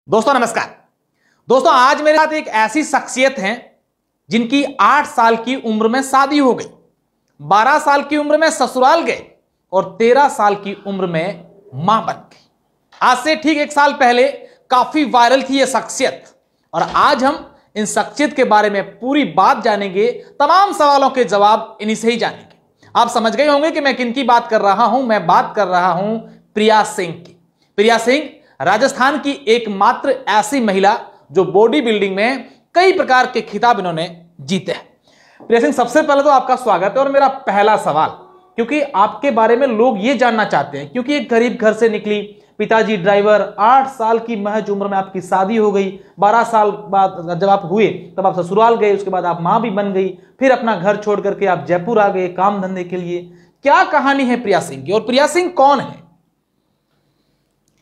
दोस्तों नमस्कार। दोस्तों आज मेरे साथ एक ऐसी शख्सियत हैं जिनकी 8 साल की उम्र में शादी हो गई, 12 साल की उम्र में ससुराल गए और 13 साल की उम्र में मां बन गई। आज से ठीक 1 साल पहले काफी वायरल थी यह शख्सियत और आज हम इन शख्सियत के बारे में पूरी बात जानेंगे, तमाम सवालों के जवाब इन्हीं से ही जानेंगे। आप समझ गए होंगे कि मैं किनकी बात कर रहा हूं। मैं बात कर रहा हूं प्रिया सिंह की। प्रिया सिंह राजस्थान की एकमात्र ऐसी महिला जो बॉडी बिल्डिंग में कई प्रकार के खिताब इन्होंने जीते हैं। प्रिया सिंह, सबसे पहले तो आपका स्वागत है और मेरा पहला सवाल, क्योंकि आपके बारे में लोग ये जानना चाहते हैं, क्योंकि एक गरीब घर से निकली, पिताजी ड्राइवर, 8 साल की महज उम्र में आपकी शादी हो गई, 12 साल बाद जब आप हुए तब आप ससुराल गए, उसके बाद आप मां भी बन गई, फिर अपना घर छोड़ करके आप जयपुर आ गए काम धंधे के लिए। क्या कहानी है प्रिया सिंह की और प्रिया सिंह कौन है?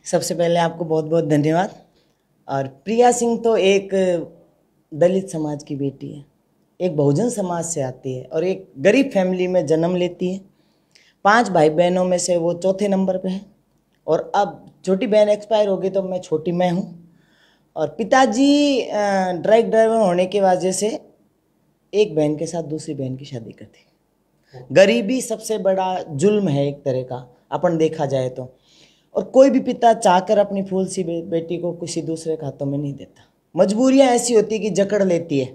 सबसे पहले आपको बहुत बहुत धन्यवाद। और प्रिया सिंह तो एक दलित समाज की बेटी है, एक बहुजन समाज से आती है और एक गरीब फैमिली में जन्म लेती है। 5 भाई बहनों में से वो चौथे नंबर पे है और अब छोटी बहन एक्सपायर हो गई तो मैं छोटी मैं हूँ। और पिताजी ट्रक ड्राइवर होने की वजह से एक बहन के साथ दूसरी बहन की शादी कर दी। गरीबी सबसे बड़ा जुल्म है एक तरह का, अपन देखा जाए तो। और कोई भी पिता चाहकर अपनी फूल सी बेटी को किसी दूसरे के हाथों में नहीं देता। मजबूरियां ऐसी होती कि जकड़ लेती है।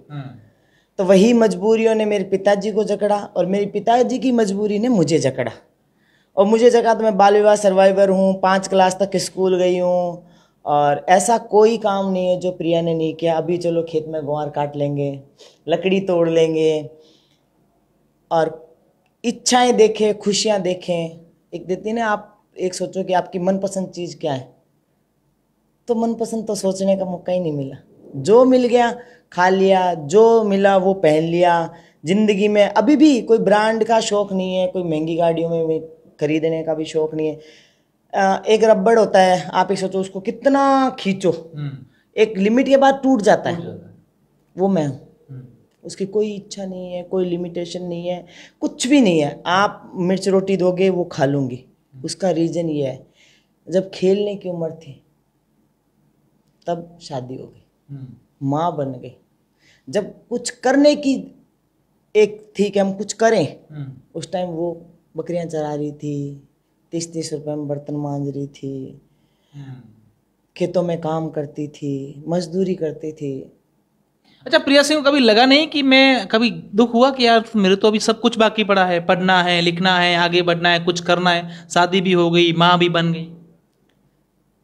तो वही मजबूरियों ने मेरे पिताजी को जकड़ा और मेरे पिताजी की मजबूरी ने मुझे जकड़ा। और मुझे जकड़ा तो मैं बाल विवाह सर्वाइवर हूँ, 5 क्लास तक स्कूल गई हूँ और ऐसा कोई काम नहीं है जो प्रिया ने नहीं किया। अभी चलो खेत में गुआर काट लेंगे, लकड़ी तोड़ लेंगे और इच्छाएं देखें, खुशियाँ देखें। एक देती ना, आप एक सोचो कि आपकी मनपसंद चीज़ क्या है, तो मनपसंद तो सोचने का मौका ही नहीं मिला। जो मिल गया खा लिया, जो मिला वो पहन लिया। ज़िंदगी में अभी भी कोई ब्रांड का शौक़ नहीं है, कोई महंगी गाड़ियों में खरीदने का भी शौक़ नहीं है। एक रबड़ होता है, आप एक सोचो उसको कितना खींचो, एक लिमिट के बाद टूट जाता है। वो मैं हूँ। उसकी कोई इच्छा नहीं है, कोई लिमिटेशन नहीं है, कुछ भी नहीं है। आप मिर्च रोटी दोगे वो खा लूँगी। उसका रीज़न ये है, जब खेलने की उम्र थी तब शादी हो गई, माँ बन गई। जब कुछ करने की एक थी कि हम कुछ करें, उस टाइम वो बकरियां चरा रही थी, 30-30 रुपए में बर्तन मांज रही थी, खेतों में काम करती थी, मजदूरी करती थी। अच्छा प्रिया सिंह, कभी लगा नहीं कि मैं कभी दुख हुआ कि यार मेरे तो अभी सब कुछ बाकी पड़ा है, पढ़ना है, लिखना है, आगे बढ़ना है, कुछ करना है, शादी भी हो गई, माँ भी बन गई?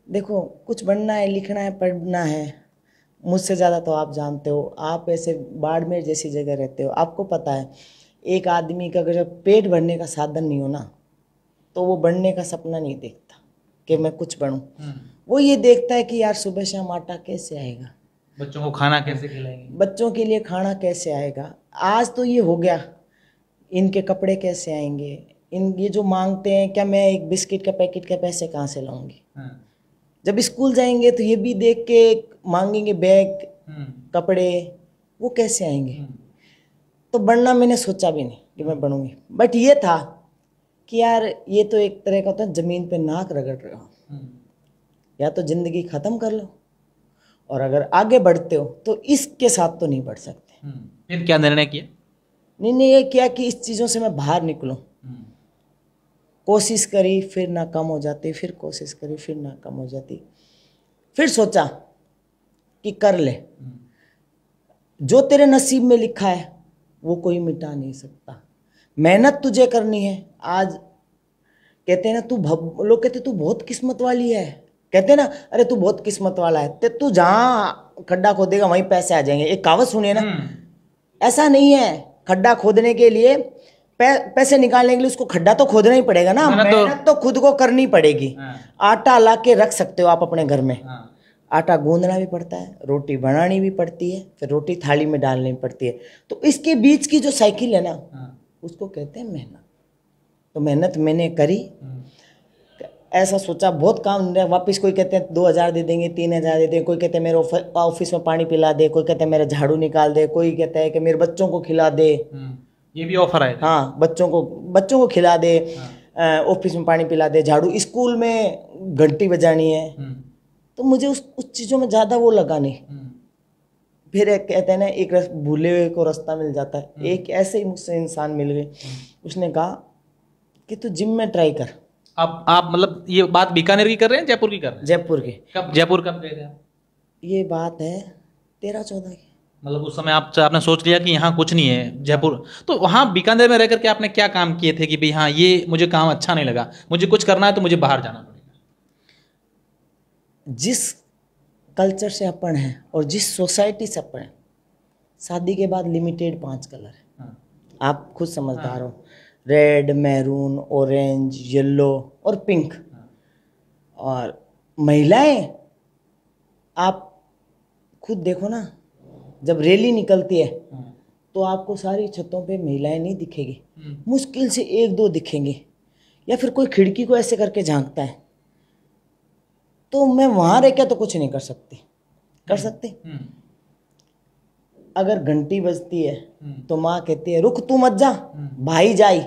देखो, कुछ बनना है, लिखना है, पढ़ना है, मुझसे ज़्यादा तो आप जानते हो। आप ऐसे बाड़मेर जैसी जगह रहते हो, आपको पता है एक आदमी का अगर पेट भरने का साधन नहीं हो ना, तो वो बढ़ने का सपना नहीं देखता कि मैं कुछ बनूं। वो ये देखता है कि यार सुबह शाम आटा कैसे आएगा, बच्चों को खाना कैसे खिलाएंगे, बच्चों के लिए खाना कैसे आएगा। आज तो ये हो गया, इनके कपड़े कैसे आएंगे, इन ये जो मांगते हैं, क्या मैं एक बिस्किट का पैकेट के पैसे कहाँ से लाऊंगी। जब स्कूल जाएंगे तो ये भी देख के मांगेंगे बैग, कपड़े, वो कैसे आएंगे। तो बनना मैंने सोचा भी नहीं कि मैं बनूंगी, बट ये था कि यार ये तो एक तरह का होता है, ज़मीन पे नाक रगड़ रहे हो, या तो ज़िंदगी ख़त्म कर लो और अगर आगे बढ़ते हो तो इसके साथ तो नहीं बढ़ सकते। फिर क्या निर्णय किया? नहीं, ये किया कि इस चीज़ों से मैं बाहर निकलूं। कोशिश करी, फिर नाकाम हो जाती, फिर कोशिश करी, फिर नाकाम हो जाती। फिर सोचा कि कर ले, जो तेरे नसीब में लिखा है वो कोई मिटा नहीं सकता। मेहनत तुझे करनी है। आज कहते हैं ना, लोग कहते तू बहुत किस्मत वाली है, कहते हैं ना, अरे तू बहुत किस्मत वाला है, तू जहाँ खड्डा खोदेगा वहीं पैसे आ जाएंगे। एक कहावत सुनिए ना, ऐसा नहीं है। खड्डा खोदने के लिए, पैसे निकालने के लिए उसको खड्डा तो खोदना ही पड़ेगा ना, मेहनत तो खुद को करनी पड़ेगी। आटा ला के रख सकते हो आप अपने घर में, आटा गूंदना भी पड़ता है, रोटी बनानी भी पड़ती है, फिर रोटी थाली में डालनी पड़ती है। तो इसके बीच की जो साइकिल है ना, उसको कहते हैं मेहनत। तो मेहनत मैंने करी, ऐसा सोचा बहुत काम, वापस कोई कहते हैं 2000 दे देंगे, 3000 दे देंगे, कोई कहते हैं मेरे ऑफिस में पानी पिला दे, कोई कहते हैं मेरा झाड़ू निकाल दे, कोई कहता है कि मेरे बच्चों को खिला दे। ये भी ऑफर है? हाँ, बच्चों को खिला दे, ऑफिस में पानी पिला दे, झाड़ू, स्कूल में घंटी बजानी है। तो मुझे उस चीज़ों में ज़्यादा वो लगा नहीं। फिर एक कहते हैं ना, एक भूले हुए को रास्ता मिल जाता है। एक ऐसे ही मुझसे इंसान मिल गए, उसने कहा कि तू जिम में ट्राई कर। आप मतलब ये बात बीकानेर की कर रहे हैं, जयपुर की कर रहे हैं? जयपुर के। जयपुर कब गए थे आप? ये बात है 13-14 की। मतलब उस समय आपने सोच लिया कि यहाँ कुछ नहीं है जयपुर, तो वहाँ बीकानेर में रह करके आपने क्या काम किए थे कि भाई हाँ ये मुझे काम अच्छा नहीं लगा, मुझे कुछ करना है तो मुझे बाहर जाना पड़ेगा? जिस कल्चर से अपन है और जिस सोसाइटी से अपन है, शादी के बाद लिमिटेड 5 कलर है। हाँ। आप खुद समझदार हो, रेड, मैरून, ऑरेंज, येलो और पिंक। और महिलाएं, आप खुद देखो ना, जब रैली निकलती है तो आपको सारी छतों पे महिलाएं नहीं दिखेगी, मुश्किल से 1-2 दिखेंगी, या फिर कोई खिड़की को ऐसे करके झांकता है। तो मैं वहां रह के तो कुछ नहीं कर सकती, कर सकते। अगर घंटी बजती है तो माँ कहती है रुक तू मत जा, भाई जाई।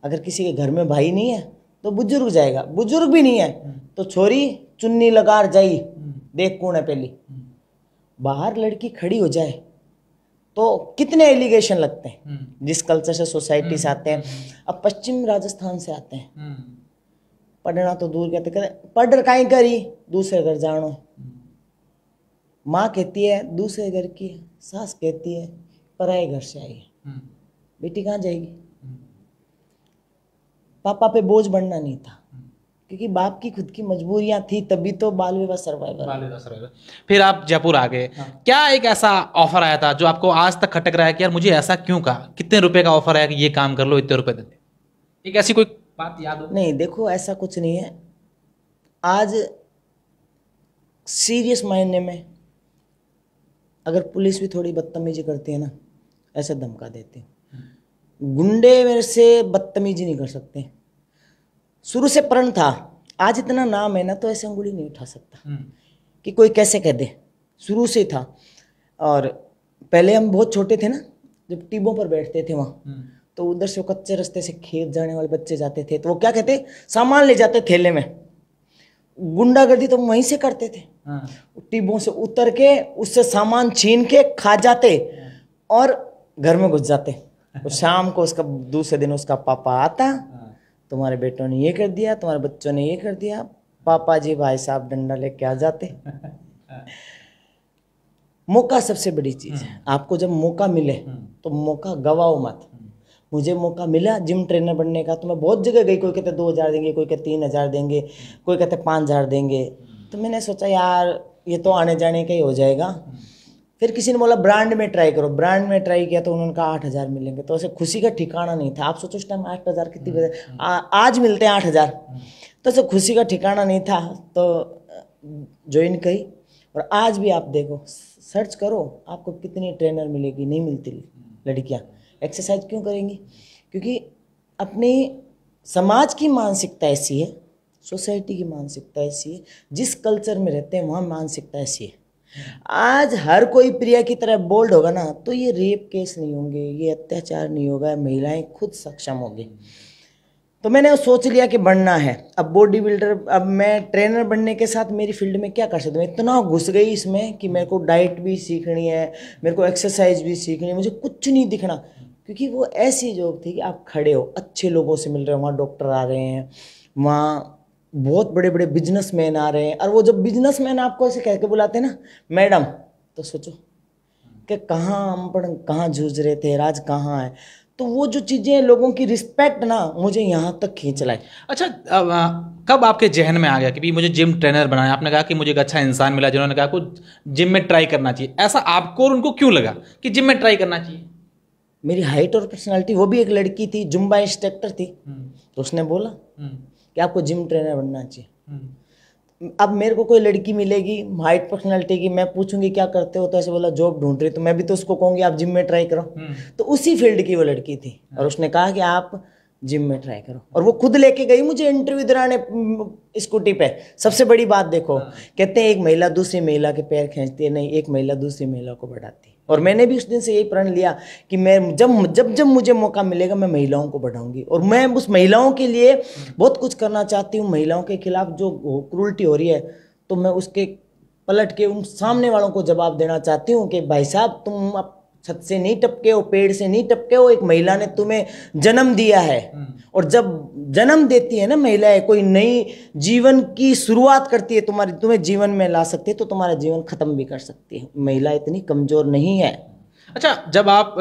अगर किसी के घर में भाई नहीं है तो बुजुर्ग जाएगा, बुजुर्ग भी नहीं है तो छोरी चुन्नी लगार जाई, देख कौन है पहली। बाहर लड़की खड़ी हो जाए तो कितने एलिगेशन लगते हैं। जिस कल्चर से, सोसाइटी से आते हैं, अब पश्चिम राजस्थान से आते हैं, पढ़ना तो दूर कहते पढ़ काई करी, दूसरे घर जानो। माँ कहती है दूसरे घर की, सास कहती है पराए घर से आई है, बेटी कहाँ जाएगी। पापा पे बोझ बढ़ना नहीं था, क्योंकि बाप की खुद की मजबूरियां थी, तभी तो बाल विवाह सर्वाइवर। फिर आप जयपुर आ गए। हाँ। क्या एक ऐसा ऑफर आया था जो आपको आज तक खटक रहा है कि यार मुझे ऐसा क्यों कहा, कितने रुपए का ऑफर आया कि ये काम कर लो, इतने रुपए देते? एक ऐसी कोई बात याद हो? नहीं, देखो ऐसा कुछ नहीं है। आज सीरियस मायने में अगर पुलिस भी थोड़ी बदतमीजी करती है ना, ऐसे धमका देते हैं। गुंडे मेरे से बदतमीजी नहीं कर सकते, शुरू से प्रण था। आज इतना नाम है ना तो ऐसे अंगुली नहीं उठा सकता कि कोई कैसे कह दे, शुरू से था। और पहले हम बहुत छोटे थे ना, जब टीबों पर बैठते थे वहाँ, तो उधर से कच्चे रास्ते से खेत जाने वाले बच्चे जाते थे, तो वो क्या कहते, सामान ले जाते थैले में। गुंडागर्दी तो वहीं से करते थे। टीबों से उतर के उससे सामान छीन के खा जाते और घर में घुस जाते। तो शाम को उसका दूसरे दिन उसका पापा आता, तुम्हारे बेटों ने ये कर दिया, तुम्हारे बच्चों ने ये कर दिया। पापा जी भाई साहब डंडा लेके आ जाते। मौका सबसे बड़ी चीज है। आपको जब मौका मिले तो मौका गवाओ मत। मुझे मौका मिला जिम ट्रेनर बनने का, तो मैं बहुत जगह गई। कोई कहते 2000 देंगे, कोई कहते 3000 देंगे, कोई कहते 5000 देंगे। तो मैंने सोचा यार ये तो आने जाने का ही हो जाएगा। फिर किसी ने बोला ब्रांड में ट्राई करो, ब्रांड में ट्राई किया तो उन्होंने कहा 8000 मिलेंगे। तो ऐसे खुशी का ठिकाना नहीं था। आप सोचो उस टाइम 8000 कितनी आज मिलते हैं 8000, तो ऐसे खुशी का ठिकाना नहीं था। तो ज्वाइन करी। और आज भी आप देखो, सर्च करो, आपको कितनी ट्रेनर मिलेगी, नहीं मिलती लड़कियां। एक्सरसाइज क्यों करेंगी? क्योंकि अपनी समाज की मानसिकता ऐसी है, सोसाइटी की मानसिकता ऐसी है, जिस कल्चर में रहते हैं वहाँ मानसिकता ऐसी है। आज हर कोई प्रिया की तरह बोल्ड होगा ना, तो ये रेप केस नहीं होंगे, ये अत्याचार नहीं होगा, महिलाएं खुद सक्षम होंगी। तो मैंने सोच लिया कि बनना है। अब बॉडी बिल्डर, अब मैं ट्रेनर बनने के साथ मेरी फील्ड में क्या कर सकता हूँ। इतना घुस गई इसमें कि मेरे को डाइट भी सीखनी है, मेरे को एक्सरसाइज भी सीखनी है, मुझे कुछ नहीं दिखना। क्योंकि वो ऐसी जॉब थी कि आप खड़े हो, अच्छे लोगों से मिल रहे हो, वहाँ डॉक्टर आ रहे हैं, वहाँ बहुत बड़े बड़े बिजनेसमैन आ रहे हैं। और वो जब बिजनेसमैन आपको ऐसे कह के बुलाते हैं ना मैडम, तो सोचो कि कहाँ हम कहाँ जूझ रहे थे, राज कहाँ है। तो वो जो चीज़ें, लोगों की रिस्पेक्ट ना मुझे यहाँ तक खींच लाई। अच्छा, कब आपके जहन में आ गया कि भी मुझे जिम ट्रेनर बनाना है? आपने कहा कि मुझे एक अच्छा इंसान मिला जिन्होंने कहा को जिम में ट्राई करना चाहिए। ऐसा आपको और उनको क्यों लगा कि जिम में ट्राई करना चाहिए? मेरी हाइट और पर्सनालिटी, वो भी एक लड़की थी, जुम्बा इंस्ट्रक्टर थी, तो उसने बोला कि आपको जिम ट्रेनर बनना चाहिए। अब मेरे को कोई लड़की मिलेगी हाइट पर्सनालिटी की, मैं पूछूंगी क्या करते हो, तो ऐसे बोला जॉब ढूंढ रही, तो मैं भी तो उसको कहूँगी आप जिम में ट्राई करो। तो उसी फील्ड की वो लड़की थी और उसने कहा कि आप जिम में ट्राई करो। और वो खुद लेके गई मुझे इंटरव्यू दिलाने स्कूटी पे। सबसे बड़ी बात देखो, कहते हैं एक महिला दूसरी महिला के पैर खींचती है, नहीं, एक महिला दूसरी महिला को बढ़ाती है। और मैंने भी उस दिन से यही प्रण लिया कि मैं जब मुझे मौका मिलेगा मैं महिलाओं को बढ़ाऊंगी। और मैं उस महिलाओं के लिए बहुत कुछ करना चाहती हूँ। महिलाओं के खिलाफ जो क्रूरटी हो रही है, तो मैं उसके पलट के उन सामने वालों को जवाब देना चाहती हूँ कि भाई साहब, तुम अब छत से नहीं टपके हो, पेड़ से नहीं टपके हो, एक महिला ने तुम्हें जन्म दिया है। और जब जन्म देती है ना महिलाएं, कोई नई जीवन की शुरुआत करती है, तुम्हें जीवन में ला सकती है, तो तुम्हारा जीवन खत्म भी कर सकती है। महिला इतनी कमजोर नहीं है। अच्छा, जब आप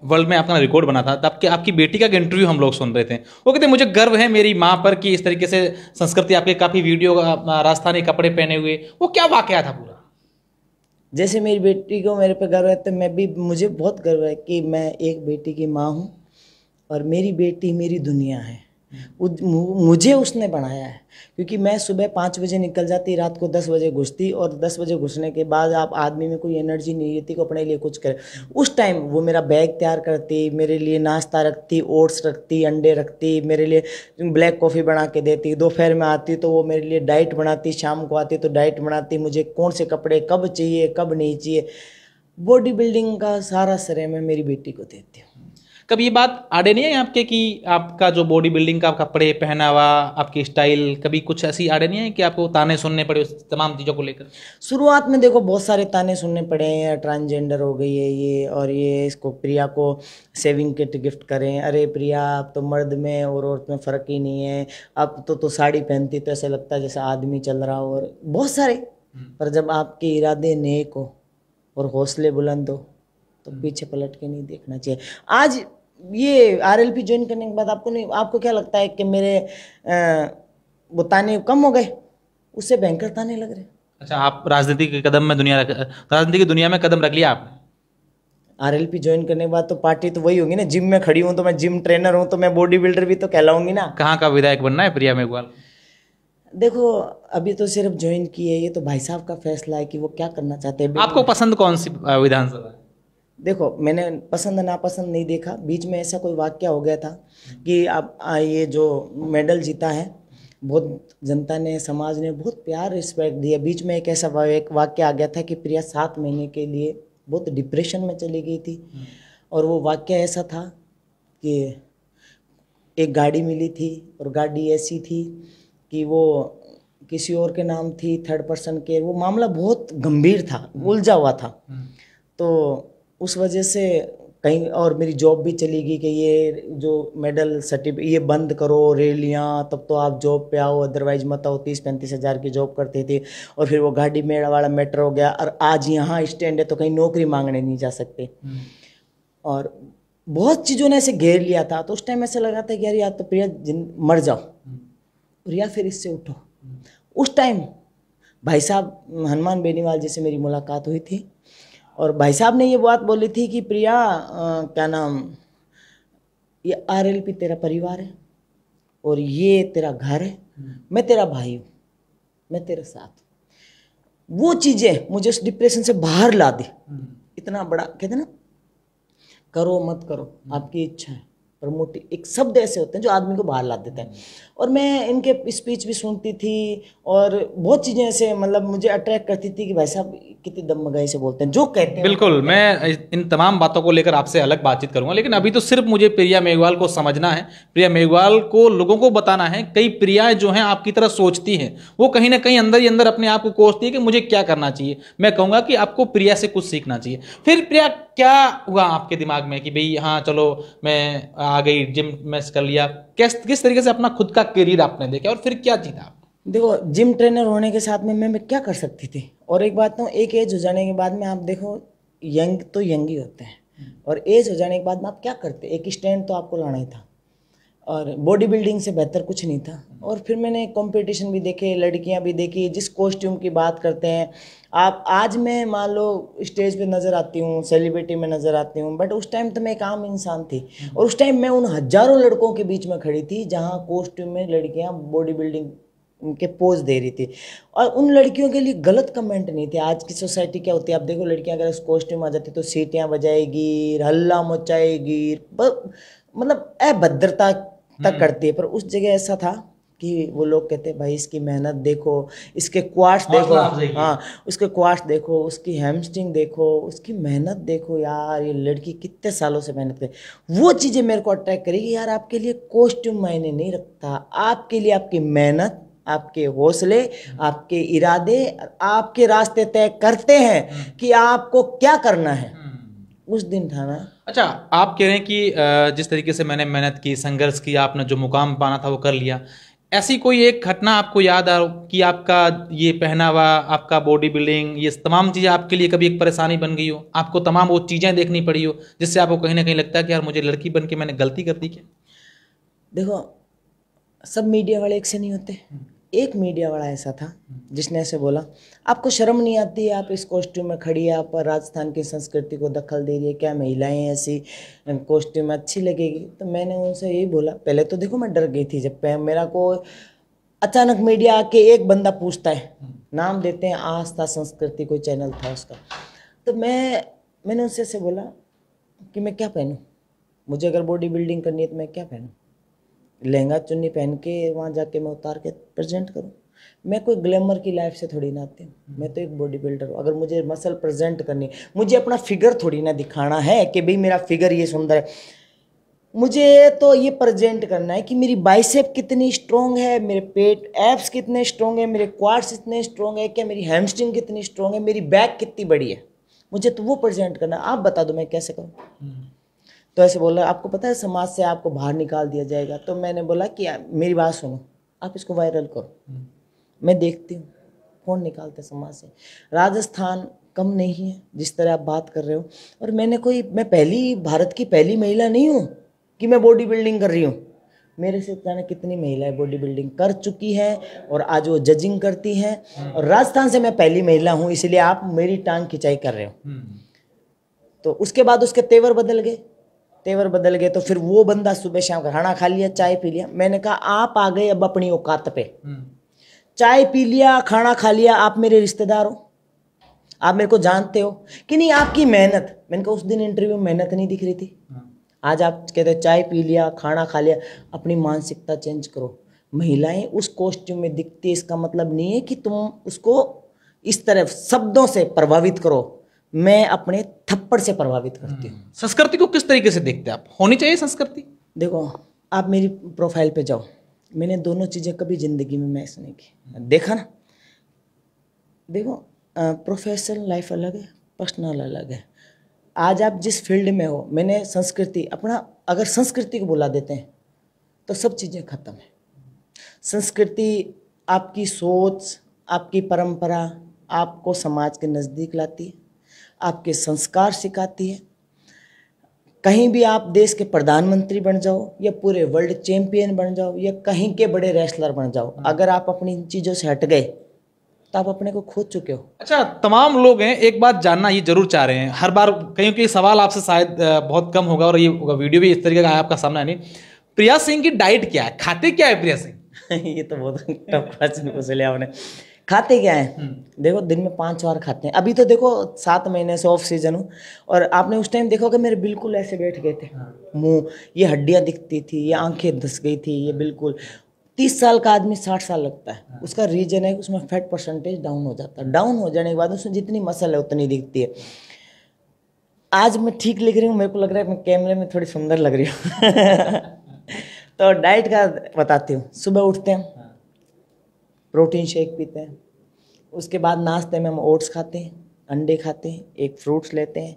वर्ल्ड में अपना रिकॉर्ड बना था तब आपकी बेटी का इंटरव्यू हम लोग सुन रहे थे, वो कहते मुझे गर्व है मेरी माँ पर कि इस तरीके से संस्कृति, आपके काफ़ी वीडियो राजस्थानी कपड़े पहने हुए, वो क्या वाकया था पूरा? जैसे मेरी बेटी को मेरे पे गर्व है, तो मुझे बहुत गर्व है कि मैं एक बेटी की माँ हूँ और मेरी बेटी मेरी दुनिया है। मुझे उसने बनाया है, क्योंकि मैं सुबह 5 बजे निकल जाती, रात को 10 बजे घुसती, और 10 बजे घुसने के बाद आप आदमी में कोई एनर्जी नहीं रहती को अपने लिए कुछ करे। उस टाइम वो मेरा बैग तैयार करती, मेरे लिए नाश्ता रखती, ओट्स रखती, अंडे रखती, मेरे लिए ब्लैक कॉफ़ी बना के देती। दोपहर में आती तो वो मेरे लिए डाइट बनाती, शाम को आती तो डाइट बनाती, मुझे कौन से कपड़े कब चाहिए कब नहीं चाहिए। बॉडी बिल्डिंग का सारा श्रेय मैं मेरी बेटी को देती हूँ। कभी ये बात आड़े नहीं है आपके कि आपका जो बॉडी बिल्डिंग का कपड़े पहनावा, आपकी स्टाइल, कभी कुछ ऐसी आड़े नहीं है कि आपको ताने सुनने पड़े उस तमाम चीज़ों को लेकर? शुरुआत में देखो बहुत सारे ताने सुनने पड़े हैं, ट्रांसजेंडर हो गई है ये, और ये इसको प्रिया को सेविंग किट गिफ्ट करें, अरे प्रिया अब तो मर्द में और औरत में फ़र्क ही नहीं है, अब तो साड़ी पहनती तो ऐसा लगता है जैसे आदमी चल रहा हो, और बहुत सारे। पर जब आपके इरादे नेक हो और हौसले बुलंद हो तो पीछे पलट के नहीं देखना चाहिए। आज ये आरएलपी ज्वाइन करने के बाद आपको क्या लगता है कि मेरे वो ताने कम हो गए? उससे भयंकर ताने लग रहे। अच्छा, आप राजनीति के राजनीति की दुनिया में कदम रख लिया आपने? आरएलपी ज्वाइन करने के बाद तो पार्टी तो वही होगी ना, जिम में खड़ी हूँ तो मैं जिम ट्रेनर हूँ, तो मैं बॉडी बिल्डर भी तो कहलाऊंगी ना। कहाँ का विधायक बनना है प्रिया मेघवाल? देखो अभी तो सिर्फ ज्वाइन की है, ये तो भाई साहब का फैसला है कि वो क्या करना चाहते हैं। आपको पसंद कौन सी विधानसभा है? देखो मैंने पसंद नापसंद नहीं देखा, बीच में ऐसा कोई वाक्य हो गया था कि अब ये जो मेडल जीता है, बहुत जनता ने, समाज ने बहुत प्यार रिस्पेक्ट दिया। बीच में एक ऐसा वाक्य आ गया था कि प्रिया 7 महीने के लिए बहुत डिप्रेशन में चली गई थी, और वो वाक्य ऐसा था कि एक गाड़ी मिली थी और गाड़ी ऐसी थी कि वो किसी और के नाम थी, 3rd पर्सन के, वो मामला बहुत गंभीर था, उलझा हुआ था। तो उस वजह से कहीं और मेरी जॉब भी चली गई कि ये जो मेडल सर्टिफिकेट ये बंद करो, रैलियाँ, तब तो आप जॉब पे आओ, अदरवाइज मत आओ। 30-35 हज़ार की जॉब करती थी, और फिर वो गाड़ी मेड़ा वाला मैटर हो गया, और आज यहाँ स्टैंड है तो कहीं नौकरी मांगने नहीं जा सकते। और बहुत चीज़ों ने ऐसे घेर लिया था, तो उस टाइम ऐसा लगा था कि यार या तो प्रिया मर जाओ और या फिर इससे उठो। उस टाइम भाई साहब हनुमान बेनीवाल जी से मेरी मुलाकात हुई थी, और भाई साहब ने ये बात बोली थी कि प्रिया क्या नाम, ये आरएलपी तेरा परिवार है और ये तेरा घर है, मैं तेरा भाई हूँ, मैं तेरे साथ। वो चीज़ें मुझे उस डिप्रेशन से बाहर ला दी। इतना बड़ा कहते ना, करो मत करो आपकी इच्छा है, पर मोटी एक शब्द ऐसे होते हैं जो आदमी को बाहर ला देते हैं। और मैं इनके स्पीच भी सुनती थी, और बहुत चीज़ें ऐसे मतलब मुझे अट्रैक्ट करती थी कि भाई साहब कितनी दमगाई से बोलते हैं, जो कहते हैं। बिल्कुल, मैं इन तमाम बातों को लेकर आपसे अलग बातचीत करूंगा, लेकिन अभी तो सिर्फ मुझे प्रिया मेघवाल को समझना है, प्रिया मेघवाल को लोगों को बताना है। कई प्रियाएं जो हैं आपकी तरह सोचती हैं, वो कहीं ना कहीं अंदर ही अंदर अपने आप को कोसती है कि मुझे क्या करना चाहिए। मैं कहूँगा कि आपको प्रिया से कुछ सीखना चाहिए। फिर प्रिया क्या हुआ आपके दिमाग में कि भाई हाँ चलो मैं आ गई, जिम में कर लिया, किस तरीके से अपना खुद का करियर आपने देखा और फिर क्या जीता? देखो जिम ट्रेनर होने के साथ में मैं क्या कर सकती थी, और एक बात तो एक एज हो जाने के बाद में आप देखो यंग तो यंग ही होते हैं, और एज हो जाने के बाद में आप क्या करते, एक स्टैंड तो आपको लाना ही था, और बॉडी बिल्डिंग से बेहतर कुछ नहीं था। और फिर मैंने कंपटीशन भी देखे, लड़कियां भी देखी, जिस कॉस्ट्यूम की बात करते हैं आप, आज मैं मान लो स्टेज पे नज़र आती हूँ, सेलिब्रिटी में नज़र आती हूँ, बट उस टाइम तो मैं एक आम इंसान थी, और उस टाइम मैं उन हज़ारों लड़कों के बीच में खड़ी थी जहाँ कॉस्ट्यूम में लड़कियाँ बॉडी बिल्डिंग उनके पोज दे रही थी, और उन लड़कियों के लिए गलत कमेंट नहीं थे। आज की सोसाइटी क्या होती है, आप देखो लड़कियां अगर उस कॉस्ट्यूम आ जाती तो सीटियां बजाएगी, हल्ला मचाएगी, मतलब अभद्रता तक करती है। पर उस जगह ऐसा था कि वो लोग कहते भाई इसकी मेहनत देखो, इसके क्वाट्स देखो, हाँ उसके क्वाट्स देखो, उसकी हैमस्ट्रिंग देखो, उसकी मेहनत देखो, यार ये लड़की कितने सालों से मेहनत करे। वो चीज़ें मेरे को अट्रैक्ट करी कि यार आपके लिए कॉस्ट्यूम मायने नहीं रखता, आपके लिए आपकी मेहनत, आपके हौसले, आपके इरादे, आपके रास्ते तय करते हैं कि आपको क्या करना है। उस दिन था ना। अच्छा, आप कह रहे हैं कि जिस तरीके से मैंने मेहनत की, संघर्ष किया, आपने जो मुकाम पाना था वो कर लिया, ऐसी कोई एक घटना आपको याद आ कि आपका ये पहनावा, आपका बॉडी बिल्डिंग, ये तमाम चीज़ें आपके लिए कभी एक परेशानी बन गई हो, आपको तमाम वो चीज़ें देखनी पड़ी हो जिससे आपको कहीं ना कहीं लगता है कि यार मुझे लड़की बन के मैंने गलती कर दी क्या? देखो, सब मीडिया वाले एक से नहीं होते। एक मीडिया वाला ऐसा था जिसने ऐसे बोला, आपको शर्म नहीं आती है, आप इस कॉस्ट्यूम में खड़ी है, आप राजस्थान की संस्कृति को दखल दे रही है, क्या महिलाएं ऐसी कॉस्ट्यूम में अच्छी लगेगी? तो मैंने उनसे यही बोला, पहले तो देखो मैं डर गई थी जब मेरा को अचानक मीडिया आके एक बंदा पूछता है, नाम देते हैं आस्था संस्कृति कोई चैनल था उसका, तो मैंने उनसे ऐसे बोला कि मैं क्या पहनूं, मुझे अगर बॉडी बिल्डिंग करनी है तो मैं क्या पहनूं, लहंगा चुन्नी पहन के वहाँ जाके मैं उतार के प्रेजेंट करूँ? मैं कोई ग्लैमर की लाइफ से थोड़ी ना आती हूँ, मैं तो एक बॉडी बिल्डर हूँ। अगर मुझे मसल प्रेजेंट करनी है, मुझे अपना फिगर थोड़ी ना दिखाना है कि भाई मेरा फिगर ये सुंदर है, मुझे तो ये प्रेजेंट करना है कि मेरी बाइसेप कितनी स्ट्रॉन्ग है, मेरे पेट एब्स कितने स्ट्रॉन्ग है, मेरे क्वाड्स इतने स्ट्रॉन्ग है, क्या मेरी हैमस्ट्रिंग कितनी स्ट्रॉन्ग है, मेरी बैक कितनी बड़ी है, मुझे तो वो प्रेजेंट करना है। आप बता दो मैं कैसे करूँ? तो ऐसे बोला, आपको पता है समाज से आपको बाहर निकाल दिया जाएगा। तो मैंने बोला कि मेरी बात सुनो, आप इसको वायरल करो, मैं देखती हूँ कौन निकालते समाज से। राजस्थान कम नहीं है जिस तरह आप बात कर रहे हो, और मैं भारत की पहली महिला नहीं हूँ कि मैं बॉडी बिल्डिंग कर रही हूँ। मेरे से जाने कितनी महिलाएं बॉडी बिल्डिंग कर चुकी हैं और आज वो जजिंग करती हैं, और राजस्थान से मैं पहली महिला हूँ, इसलिए आप मेरी टांग खिंचाई कर रहे हो। तो उसके बाद उसके तेवर बदल गए, तो फिर वो बंदा सुबह शाम का खाना खा लिया, चाय पी लिया। मैंने कहा आप आ गए अब अपनी औकात पे, चाय पी लिया, खाना खा लिया, आप मेरे रिश्तेदार हो, आप मेरे को जानते हो कि नहीं, आपकी मेहनत, मैंने कहा उस दिन इंटरव्यू में मेहनत नहीं दिख रही थी, आज आप कहते हो चाय पी लिया, खाना खा लिया। अपनी मानसिकता चेंज करो। महिलाएं उस कॉस्ट्यूम में दिखती है, इसका मतलब नहीं है कि तुम उसको इस तरह शब्दों से प्रभावित करो, मैं अपने थप्पड़ से प्रभावित करती हूँ। संस्कृति को किस तरीके से देखते हैं आप? होनी चाहिए संस्कृति? देखो, आप मेरी प्रोफाइल पे जाओ, मैंने दोनों चीज़ें कभी ज़िंदगी में मैच नहीं की, देखा ना। देखो, प्रोफेशनल लाइफ अलग है, पर्सनल अलग है। आज आप जिस फील्ड में हो, मैंने संस्कृति अपना, अगर संस्कृति को बुला देते हैं तो सब चीज़ें खत्म है। संस्कृति आपकी सोच, आपकी परंपरा आपको समाज के नज़दीक लाती है, आपके संस्कार सिखाती है। कहीं भी आप देश के प्रधानमंत्री बन जाओ या पूरे वर्ल्ड चैंपियन बन जाओ या कहीं के बड़े रेसलर बन जाओ, अगर आप अपनी इन चीज़ों से हट गए तो आप अपने को खो चुके हो। अच्छा, तमाम लोग हैं, एक बात जानना ये जरूर चाह रहे हैं, हर बार कहीं कि सवाल आपसे शायद बहुत कम होगा और ये वीडियो भी इस तरीके का आपका सामना है नहीं। प्रिया सिंह की डाइट क्या है, खाते क्या है प्रिया सिंह? ये तो बहुत टफ क्वेश्चन पूछ लिया आपने। खाते क्या है? देखो, दिन में 5 बार खाते हैं। अभी तो देखो 7 महीने से ऑफ सीजन हूँ, और आपने उस टाइम देखो कि मेरे बिल्कुल ऐसे बैठ गए थे मुंह, ये हड्डियाँ दिखती थी, ये आंखें धस गई थी, ये बिल्कुल 30 साल का आदमी 60 साल लगता है। उसका रीजन है कि उसमें फैट परसेंटेज डाउन हो जाता है। डाउन हो जाने के बाद उसमें जितनी मसल है उतनी दिखती है। आज मैं ठीक लिख रही हूँ, मेरे को लग रहा है मैं कैमरे में थोड़ी सुंदर लग रही हूँ। तो डाइट का बताती हूँ। सुबह उठते हैं, प्रोटीन शेक पीते हैं, उसके बाद नाश्ते में हम ओट्स खाते हैं, अंडे खाते हैं, एक फ्रूट्स लेते हैं,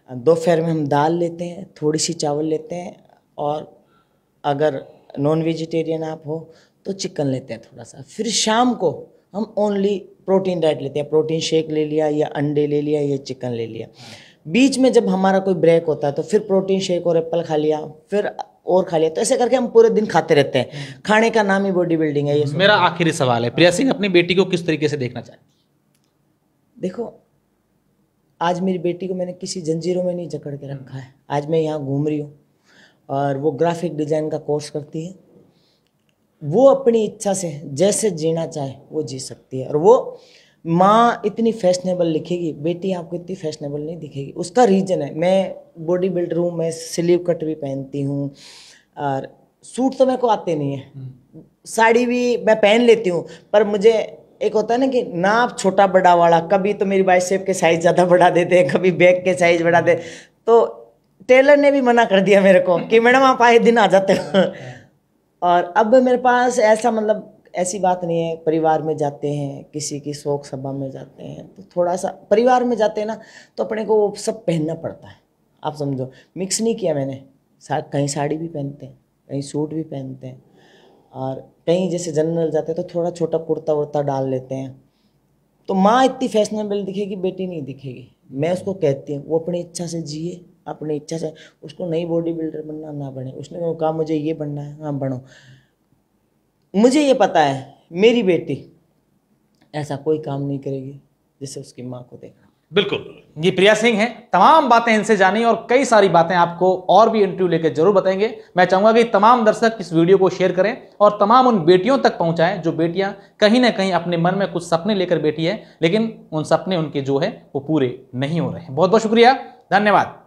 दोपहर में हम दाल लेते हैं, थोड़ी सी चावल लेते हैं, और अगर नॉन वेजिटेरियन आप हो तो चिकन लेते हैं थोड़ा सा। फिर शाम को हम ओनली प्रोटीन डाइट लेते हैं, प्रोटीन शेक ले लिया या अंडे ले लिया या चिकन ले लिया। बीच में जब हमारा कोई ब्रेक होता है तो फिर प्रोटीन शेक और एप्पल खा लिया, फिर और खा लिया। तो ऐसे करके हम पूरे दिन खाते रहते हैं। खाने का नाम ही बॉडी बिल्डिंग है। ये मेरा आखिरी सवाल है, प्रिया सिंह अपनी बेटी को किस तरीके से देखना चाहती? देखो, आज मेरी बेटी को मैंने किसी जंजीरों में नहीं जकड़ के रखा है। आज मैं यहाँ घूम रही हूँ और वो ग्राफिक डिज़ाइन का कोर्स करती है। वो अपनी इच्छा से जैसे जीना चाहे वो जी सकती है। और वो माँ इतनी फैशनेबल लिखेगी, बेटी आपको इतनी फैशनेबल नहीं दिखेगी। उसका रीज़न है, मैं बॉडी बिल्डर हूँ, मैं स्लीव कट भी पहनती हूँ, और सूट तो मेरे को आते नहीं है, साड़ी भी मैं पहन लेती हूँ, पर मुझे एक होता है ना कि नाप छोटा बड़ा वाला, कभी तो मेरी बाइसेप के साइज़ ज़्यादा बढ़ा देते हैं, कभी बैक के साइज़ बढ़ा दे। तो टेलर ने भी मना कर दिया मेरे को कि मैडम आप आए दिन आ जाते हो। और अब मेरे पास ऐसा, मतलब ऐसी बात नहीं है, परिवार में जाते हैं, किसी की शोक सभा में जाते हैं तो थोड़ा सा परिवार में जाते हैं ना, तो अपने को वो सब पहनना पड़ता है। आप समझो, मिक्स नहीं किया मैंने, कहीं साड़ी भी पहनते हैं, कहीं सूट भी पहनते हैं, और कहीं जैसे जनरल जाते हैं तो थोड़ा छोटा कुर्ता वुर्ता डाल लेते हैं। तो माँ इतनी फैशनेबल दिखेगी, बेटी नहीं दिखेगी। मैं उसको कहती हूँ वो अपनी इच्छा से जिए, अपनी इच्छा से, उसको नहीं बॉडी बिल्डर बनना ना बने, उसने कहा मुझे ये बनना है, हाँ बनो। मुझे ये पता है मेरी बेटी ऐसा कोई काम नहीं करेगी जिससे उसकी माँ को देखना। बिल्कुल, ये प्रिया सिंह हैं। तमाम बातें इनसे जानी और कई सारी बातें आपको और भी इंटरव्यू लेकर जरूर बताएंगे। मैं चाहूंगा कि तमाम दर्शक इस वीडियो को शेयर करें और तमाम उन बेटियों तक पहुंचाएं जो बेटियां कहीं ना कहीं अपने मन में कुछ सपने लेकर बैठी है, लेकिन उन सपने उनके जो है वो पूरे नहीं हो रहे हैं। बहुत बहुत शुक्रिया, धन्यवाद।